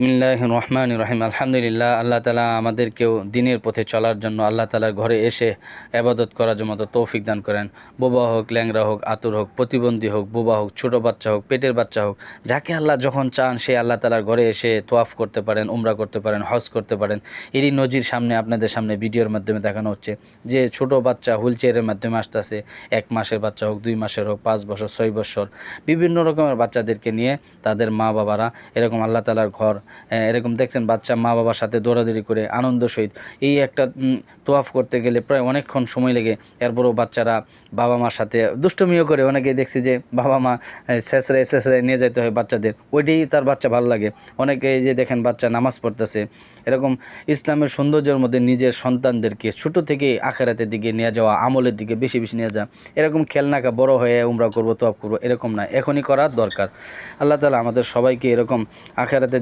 বিসমিল্লাহির রহমানির রহিম। আলহামদুলিল্লাহ, আল্লাহ তাআলা আমাদেরকেও দিনের পথে চলার জন্য, আল্লাহ তাআলার ঘরে এসে ইবাদত করার জন্য তৌফিক দান করেন। বোবা হোক, ল্যাংড়া হোক, আতুর হোক, প্রতিবন্ধী হোক, বোবা হোক, ছোট বাচ্চা হোক, পেটের বাচ্চা হোক, যাকে আল্লাহ যখন চান সে আল্লাহ তাআলার ঘরে এসে তোয়াফ করতে পারেন, উমরা করতে পারেন, হজ করতে পারেন। এরই নজির আপনাদের সামনে ভিডিওর মাধ্যমে দেখানো হচ্ছে যে ছোট বাচ্চা হুইল চেয়ারের মাধ্যমে আসতেছে। 1 মাসের বাচ্চা হোক, 2 মাসের হোক, 5 বছর, 6 বছর, বিভিন্ন রকমের বাচ্চাদেরকে নিয়ে তাদের মা বাবারা এরকম আল্লাহ তাআলার ঘর, এরকম দেখছেন বাচ্চা মা বাবার সাথে দৌড়াদৌড়ি করে আনন্দ সহিত এই একটা তোয়াফ করতে গেলে প্রায় অনেকক্ষণ সময় লেগে, এরপরও বাচ্চারা বাবা মার সাথে দুষ্টুমিও করে। অনেকে দেখছি যে বাবা মা ছেঁচড়ায় নিয়ে যেতে হয় বাচ্চাদের, ওইটাই তার বাচ্চা ভালো লাগে। অনেকে এই যে দেখেন বাচ্চা নামাজ পড়তেছে, এরকম ইসলামের সৌন্দর্যের মধ্যে নিজের সন্তানদেরকে ছোট থেকে আখেরাতের দিকে নিয়ে যাওয়া, আমলের দিকে বেশি বেশি নিয়ে যাওয়া। এরকম খেলনাকা বড় হয়ে উমরা করবো, তোয়াফ করবো এরকম না, এখনই করা দরকার। আল্লাহ তাআলা আমাদের সবাইকে এরকম আখেরাতের